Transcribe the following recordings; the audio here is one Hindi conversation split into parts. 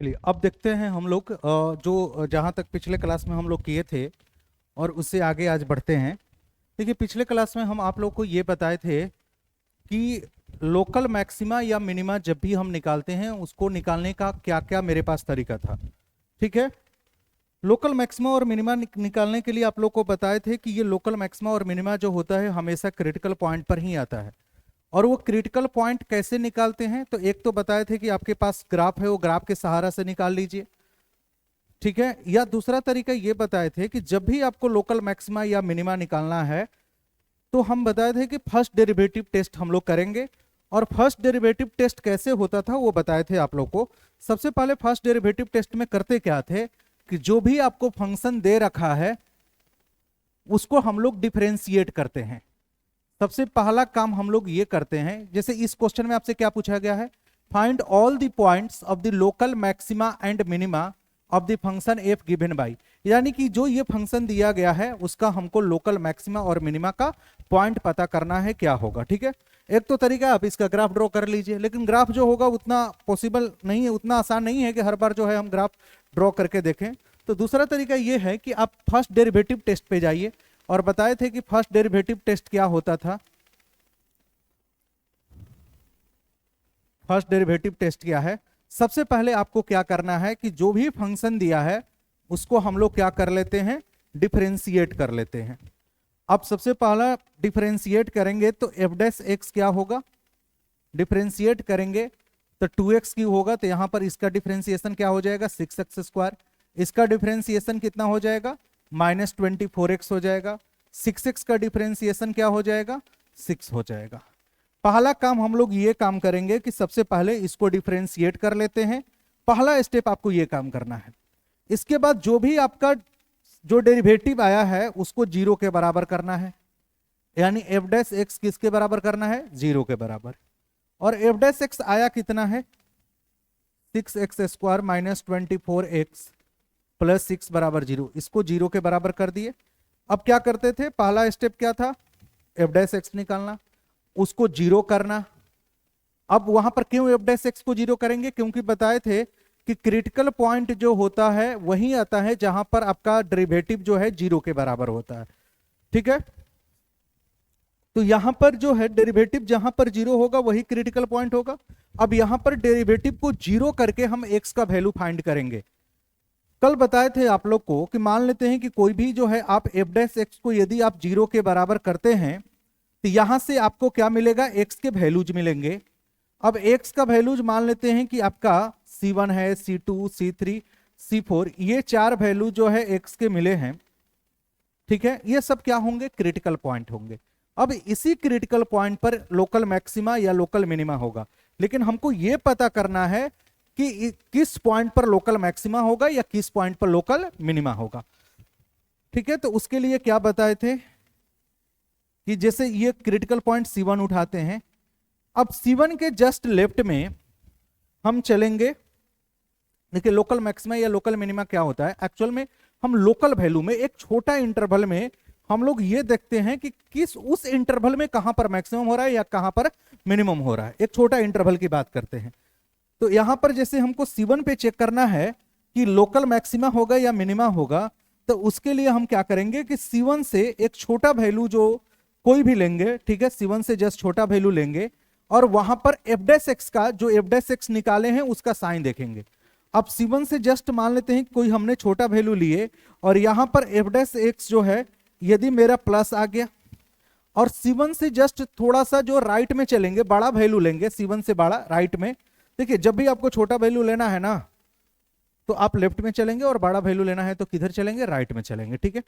चलिए अब देखते हैं हम लोग जो जहाँ तक पिछले क्लास में हम लोग किए थे और उससे आगे आज बढ़ते हैं। देखिए पिछले क्लास में हम आप लोग को ये बताए थे कि लोकल मैक्सिमा या मिनिमा जब भी हम निकालते हैं उसको निकालने का क्या क्या मेरे पास तरीका था। ठीक है। लोकल मैक्सिमा और मिनिमा निकालने के लिए आप लोग को बताए थे कि ये लोकल मैक्सिमा और मिनिमा जो होता है हमेशा क्रिटिकल पॉइंट पर ही आता है। और वो क्रिटिकल पॉइंट कैसे निकालते हैं, तो एक तो बताए थे कि आपके पास ग्राफ है, वो ग्राफ के सहारा से निकाल लीजिए। ठीक है। या दूसरा तरीका ये बताए थे कि जब भी आपको लोकल मैक्सिमा या मिनिमा निकालना है तो हम बताए थे कि फर्स्ट डेरिवेटिव टेस्ट हम लोग करेंगे। और फर्स्ट डेरिवेटिव टेस्ट कैसे होता था वो बताए थे आप लोग को। सबसे पहले फर्स्ट डेरिवेटिव टेस्ट में करते क्या थे कि जो भी आपको फंक्शन दे रखा है उसको हम लोग डिफरेंशिएट करते हैं। सबसे पहला काम हम लोग ये करते हैं, जैसे इस क्वेश्चन में आपसे क्या पूछा गया है, find all the points of the local maxima and minima of the function F given by. यानी कि जो ये फंक्शन दिया गया है उसका हमको लोकल मैक्सिमा और मिनिमा का पॉइंट पता करना है क्या होगा। ठीक है। एक तो तरीका आप इसका ग्राफ ड्रॉ कर लीजिए, लेकिन ग्राफ जो होगा उतना पॉसिबल नहीं है, उतना आसान नहीं है कि हर बार जो है हम ग्राफ ड्रॉ करके देखें। तो दूसरा तरीका ये है कि आप फर्स्ट डेरिवेटिव टेस्ट पे जाइए और बताए थे कि फर्स्ट डेरिवेटिव टेस्ट क्या होता था। फर्स्ट डेरिवेटिव टेस्ट क्या है, सबसे पहले आपको क्या करना है कि जो भी फंक्शन दिया है उसको हम लोग क्या कर लेते हैं, डिफरेंशिएट कर लेते हैं। अब सबसे पहला डिफरेंशिएट करेंगे तो एफ डैश एक्स क्या होगा, डिफरेंशिएट करेंगे तो 2x की होगा, तो यहां पर इसका डिफरेंशिएशन क्या हो जाएगा, 6x²। इसका डिफरेंशिएशन कितना हो जाएगा, -24x हो जाएगा। 6x का डिफरेंशिएशन क्या हो जाएगा, 6 हो जाएगा। पहला काम हम लोग ये काम करेंगे कि सबसे पहले इसको डिफरेंशिएट कर लेते हैं। पहला स्टेप आपको ये काम करना है। इसके बाद जो भी आपका जो डेरिवेटिव आया है उसको 0 के बराबर करना है, यानी एफ डैश एक्स किसके बराबर करना है, 0 के बराबर। और एफ डैश एक्स आया कितना है, 6x² -24x प्लस 6 बराबर 0, इसको 0 के बराबर कर दिए। अब क्या करते थे, पहला स्टेप क्या था, एफ डैश एक्स निकालना, उसको 0 करना। अब वहां पर क्यों एफ डैश एक्स को 0 करेंगे, क्योंकि बताए थे कि क्रिटिकल पॉइंट जो होता है वही आता है जहां पर आपका डेरिवेटिव जो है 0 के बराबर होता है। ठीक है। तो यहां पर जो है डेरिवेटिव जहां पर 0 होगा वही क्रिटिकल पॉइंट होगा। अब यहां पर डेरिवेटिव को 0 करके हम एक्स का वैल्यू फाइंड करेंगे। कल बताए थे आप लोग को कि मान लेते हैं कि कोई भी जो है आप एफ डैश एक्स को यदि आप 0 के बराबर करते हैं तो यहां से आपको क्या मिलेगा, एक्स के वैल्यूज मिलेंगे। अब एक्स का वैल्यूज मान लेते हैं कि आपका C1 है, C2, C3, C4, ये 4 वैल्यू जो है एक्स के मिले हैं। ठीक है। ये सब क्या होंगे, क्रिटिकल पॉइंट होंगे। अब इसी क्रिटिकल पॉइंट पर लोकल मैक्सिमा या लोकल मिनिमा होगा, लेकिन हमको यह पता करना है कि किस पॉइंट पर लोकल मैक्सिमा होगा या किस पॉइंट पर लोकल मिनिमा होगा। ठीक है। तो उसके लिए क्या बताए थे कि जैसे ये क्रिटिकल पॉइंट C1 उठाते हैं, अब C1 के जस्ट लेफ्ट में हम चलेंगे। देखिए लोकल मैक्सिमा या लोकल मिनिमा क्या होता है, एक्चुअल में हम लोकल वैल्यू में एक छोटा इंटरवल में हम लोग ये देखते हैं कि किस उस इंटरवल में कहां पर मैक्सिमम हो रहा है या कहां पर मिनिमम हो रहा है। एक छोटा इंटरवल की बात करते हैं। तो यहां पर जैसे हमको C1 पे चेक करना है कि लोकल मैक्सिमा होगा या मिनिमा होगा, तो उसके लिए हम क्या करेंगे कि C1 से एक छोटा वैल्यू जो कोई भी लेंगे, ठीक है, C1 से जस्ट छोटा वैल्यू लेंगे और वहां पर एफ डैश एक्स का जो एफ डैश एक्स निकाले हैं उसका साइन देखेंगे। अब C1 से जस्ट मान लेते हैं कोई हमने छोटा वैल्यू लिए और यहां पर एफ डैश एक्स जो है यदि मेरा प्लस आ गया और C1 से जस्ट थोड़ा सा जो राइट में चलेंगे, बड़ा वैल्यू लेंगे, C1 से बड़ा राइट में। देखिए जब भी आपको छोटा वैल्यू लेना है ना तो आप लेफ्ट में चलेंगे और बड़ा वैल्यू लेना है तो किधर चलेंगे, राइट में चलेंगे। ठीक है।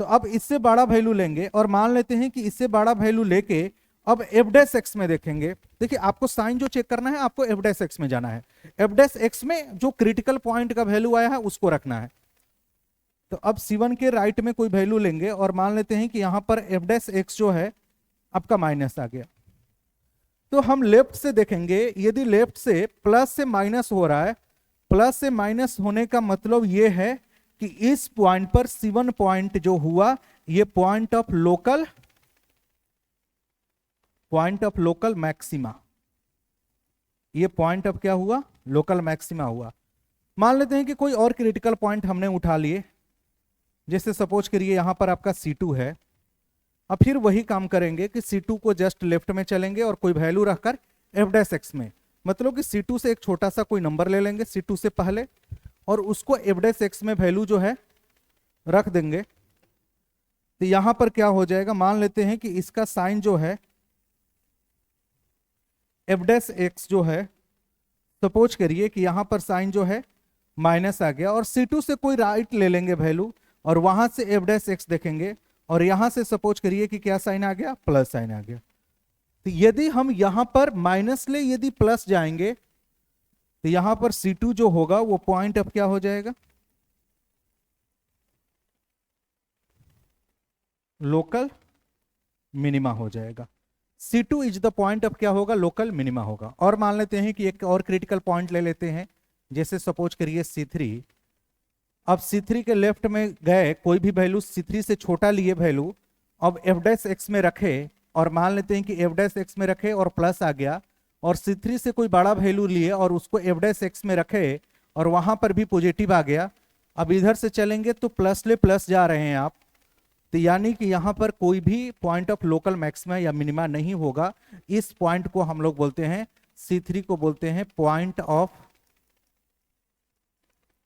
तो अब इससे बड़ा वैल्यू लेंगे और मान लेते हैं कि इससे बड़ा वैल्यू लेके अब एफ डैश एक्स में देखेंगे। देखिए आपको साइन जो चेक करना है, आपको एफ डैश एक्स में जाना है। एफ डैश एक्स में जो क्रिटिकल पॉइंट का वैल्यू आया है उसको रखना है। तो अब C1 के राइट में कोई वैल्यू लेंगे और मान लेते हैं कि यहां पर एफ डैश एक्स जो है आपका माइनस आ गया। तो हम लेफ्ट से देखेंगे, यदि लेफ्ट से प्लस से माइनस हो रहा है, प्लस से माइनस होने का मतलब यह है कि इस पॉइंट पर C1 पॉइंट जो हुआ ये पॉइंट ऑफ लोकल मैक्सिमा, ये पॉइंट ऑफ क्या हुआ, लोकल मैक्सिमा हुआ। मान लेते हैं कि कोई और क्रिटिकल पॉइंट हमने उठा लिए, जैसे सपोज करिए यहां पर आपका C2 है। अब फिर वही काम करेंगे कि C2 को जस्ट लेफ्ट में चलेंगे और कोई वैल्यू रखकर f' में, मतलब कि C2 से एक छोटा सा कोई नंबर ले लेंगे C2 से पहले और उसको f' में वैल्यू जो है रख देंगे। तो यहां पर क्या हो जाएगा, मान लेते हैं कि इसका साइन जो है f' जो है, सपोज करिए कि यहां पर साइन जो है माइनस आ गया और C2 से कोई राइट ले लेंगे वैल्यू और वहां से f' देखेंगे और यहां से सपोज करिए कि क्या साइन आ गया, प्लस साइन आ गया। तो यदि हम यहां पर माइनस ले यदि प्लस जाएंगे तो यहां पर C2 जो होगा वो पॉइंट अब क्या हो जाएगा, लोकल मिनिमा हो जाएगा। C2 इज द पॉइंट अब क्या होगा, लोकल मिनिमा होगा। और मान लेते हैं कि एक और क्रिटिकल पॉइंट ले लेते हैं, जैसे सपोज करिए C3। अब C3 के लेफ्ट में गए, कोई भी वैल्यू C3 से छोटा लिए वैल्यू अब f' में रखे और मान लेते हैं कि f' में रखे और प्लस आ गया, और C3 से कोई बड़ा वैल्यू लिए और उसको f' में रखे और वहां पर भी पॉजिटिव आ गया। अब इधर से चलेंगे तो प्लस ले प्लस जा रहे हैं आप, तो यानी कि यहां पर कोई भी पॉइंट ऑफ लोकल मैक्सिमा या मिनिमा नहीं होगा। इस पॉइंट को हम लोग बोलते हैं, C3 को बोलते हैं पॉइंट ऑफ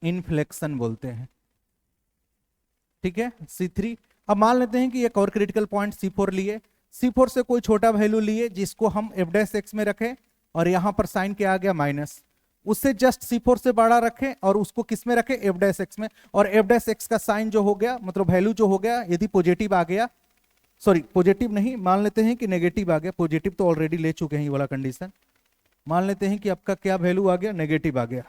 इन्फ्लेक्शन बोलते हैं, ठीक है C3। अब मान लेते हैं कि एक और क्रिटिकल पॉइंट C4 लिए, C4 से कोई छोटा वैल्यू लिए जिसको हम f' में रखें और यहां पर साइन क्या आ गया, माइनस। उससे जस्ट C4 से बड़ा रखें और उसको किस में रखें, f' में, और f' का साइन जो हो गया, मतलब वैल्यू जो हो गया, यदि पॉजिटिव आ गया, सॉरी पॉजिटिव नहीं, मान लेते हैं कि नेगेटिव आ गया, पॉजिटिव तो ऑलरेडी ले चुके हैं ये वाला कंडीशन। मान लेते हैं कि आपका क्या वैल्यू आ गया, नेगेटिव आ गया।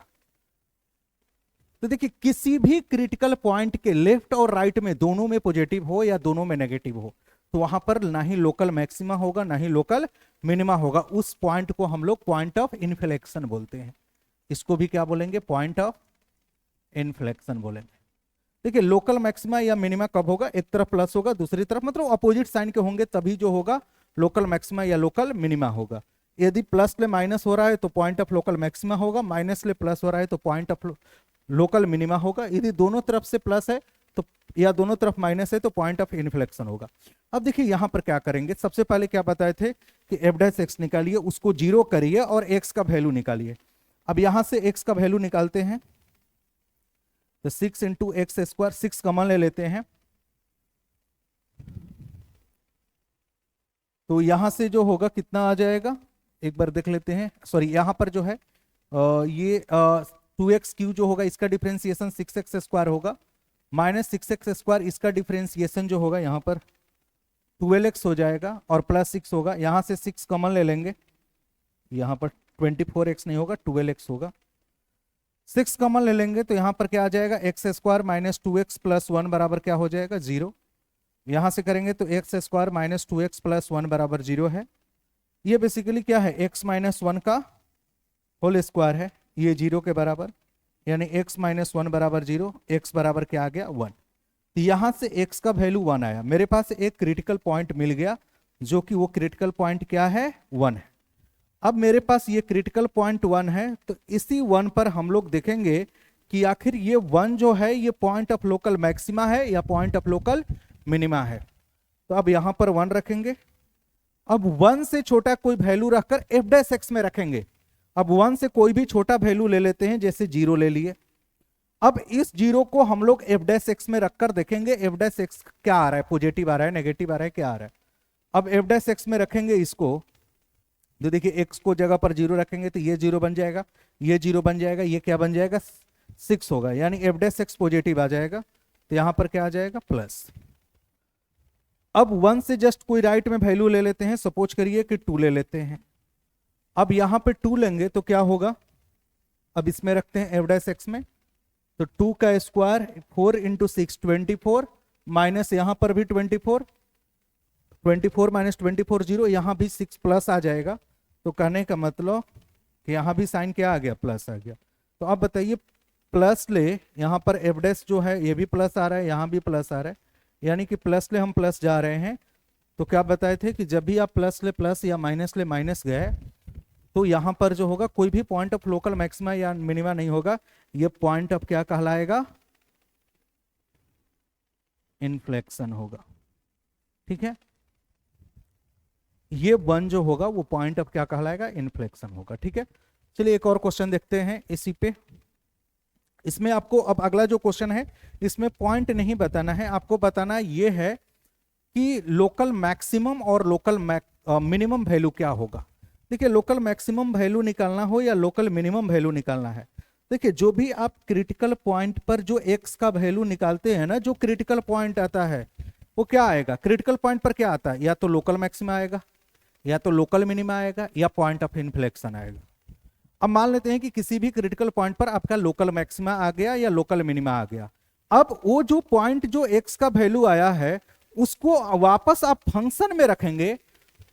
तो देखिए किसी भी क्रिटिकल पॉइंट के लेफ्ट और राइट में दोनों में पॉजिटिव हो या दोनों में नेगेटिव हो तो वहां पर ना ही लोकल मैक्सिमा होगा ना ही लोकल मिनिमा होगा। उस पॉइंट को हम लोग पॉइंट ऑफ इन्फ्लेक्शन बोलते हैं। इसको भी क्या बोलेंगे, पॉइंट ऑफ इन्फ्लेक्शन बोलेंगे। देखिए लोकल मैक्सिमा या मिनिमा कब होगा, एक तरफ प्लस होगा दूसरी तरफ मतलब अपोजिट साइन के होंगे तभी जो होगा लोकल मैक्सिमा या लोकल मिनिमा होगा। यदि प्लस ले माइनस हो रहा है तो पॉइंट ऑफ लोकल मैक्सिमा होगा, माइनस ले प्लस हो रहा है तो पॉइंट ऑफ लोकल मिनिमा होगा। यदि दोनों तरफ से प्लस है तो या दोनों तरफ माइनस है तो पॉइंट ऑफ इन्फ्लेक्शन होगा। अब देखिए यहां पर क्या करेंगे, सबसे पहले क्या बताए थे कि f' निकालिए, उसको 0 करिए और x का वैल्यू निकालिए। अब यहां से x का वैल्यू निकालते हैं तो 6 इंटू एक्स स्क्वायर, 6 कॉमन ले लेते हैं तो यहां से जो होगा कितना आ जाएगा, एक बार देख लेते हैं। सॉरी यहां पर जो है ये 2x³ जो होगा इसका डिफरेंशिएशन 6x स्क्वायर होगा, माइनस 6x स्क्वायर इसका डिफरेंशिएशन जो होगा यहाँ पर 12x हो जाएगा और प्लस 6 होगा। यहाँ से 6 कॉमन ले लेंगे, यहाँ पर 24x नहीं होगा 12x होगा। 6 कॉमन ले लेंगे तो यहाँ पर क्या आ जाएगा, x square minus 2x plus 1 बराबर क्या हो जाएगा, 0। यहाँ से करेंगे तो x square minus 2x plus 1 बराबर 0 है। ये बेसिकली क्या है, x माइनस 1 का होल स्क्वायर है, ये 0 के बराबर, यानी x माइनस 1 बराबर 0, x बराबर क्या आ गया 1। तो यहां से x का वैल्यू 1 आया। मेरे पास एक क्रिटिकल पॉइंट मिल गया जो कि वो क्रिटिकल पॉइंट क्या है, 1 है। अब मेरे पास ये क्रिटिकल पॉइंट 1 है तो इसी 1 पर हम लोग देखेंगे कि आखिर ये 1 जो है ये पॉइंट ऑफ लोकल मैक्सिमा है या पॉइंट ऑफ लोकल मिनिमा है। तो अब यहां पर 1 रखेंगे। अब 1 से छोटा कोई वैल्यू रखकर f' में रखेंगे। अब 1 से कोई भी छोटा वैल्यू ले लेते हैं, जैसे 0 ले लिए। अब इस 0 को हम लोग f' में रखकर देखेंगे f' क्या आ रहा है, पॉजिटिव आ रहा है, नेगेटिव आ रहा है, क्या आ रहा है। अब f' में रखेंगे इसको, तो देखिए x को जगह पर 0 रखेंगे तो ये 0 बन जाएगा, ये 0 बन जाएगा, ये क्या बन जाएगा 6 होगा, यानी f' पॉजिटिव आ जाएगा। तो यहां पर क्या आ जाएगा, प्लस। अब 1 से जस्ट कोई राइट में वैल्यू ले लेते हैं, सपोज करिए कि 2 ले लेते हैं। अब यहां पे 2 लेंगे तो क्या होगा, अब इसमें रखते हैं f' में, तो 2 का स्क्वायर 4 इंटू 6 24, माइनस यहां पर भी 24 माइनस 24 0, यहां भी 6 प्लस आ जाएगा। तो कहने का मतलब कि यहां भी साइन क्या आ गया, प्लस आ गया। तो अब बताइए प्लस ले, यहां पर f' जो है ये भी प्लस आ रहा है, यहां भी प्लस आ रहा है, यानी कि प्लस ले हम प्लस जा रहे हैं। तो क्या बताए थे कि जब भी आप प्लस ले प्लस या माइनस ले माइनस गए तो यहां पर जो होगा कोई भी पॉइंट ऑफ लोकल मैक्सिमा या मिनिमा नहीं होगा, ये पॉइंट ऑफ क्या कहलाएगा, इन्फ्लेक्शन होगा। ठीक है, ये वन जो होगा वो पॉइंट ऑफ क्या कहलाएगा, इन्फ्लेक्शन होगा। ठीक है, चलिए एक और क्वेश्चन देखते हैं इसी पे। इसमें आपको अब अगला जो क्वेश्चन है इसमें पॉइंट नहीं बताना है, आपको बताना ये है कि लोकल मैक्सिमम और लोकल मिनिमम वैल्यू क्या होगा। देखिए लोकल मैक्सिमम वैल्यू निकालना हो या लोकल मिनिमम वैल्यू निकालना है, देखिए जो भी आप क्रिटिकल पॉइंट पर जो एक्स का वैल्यू निकालते हैं ना, जो क्रिटिकल पॉइंट आता है वो क्या आएगा, क्रिटिकल पॉइंट पर क्या आता है, या तो लोकल मैक्सिमा आएगा, या तो लोकल मिनिमा आएगा, या पॉइंट ऑफ इन्फ्लेक्शन आएगा। अब मान लेते हैं कि किसी भी क्रिटिकल पॉइंट पर आपका लोकल मैक्सिमा आ गया या लोकल मिनिमा आ गया। अब वो जो पॉइंट जो एक्स का वैल्यू आया है उसको वापस आप फंक्शन में रखेंगे,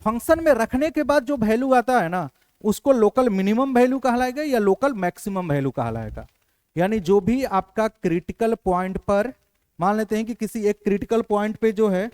फंक्शन में रखने के बाद जो वैल्यू आता है ना उसको लोकल मिनिमम वैल्यू कहलाएगा या लोकल मैक्सिमम वैल्यू कहलाएगा। यानी जो भी आपका क्रिटिकल पॉइंट पर, मान लेते हैं कि किसी एक क्रिटिकल पॉइंट पे जो है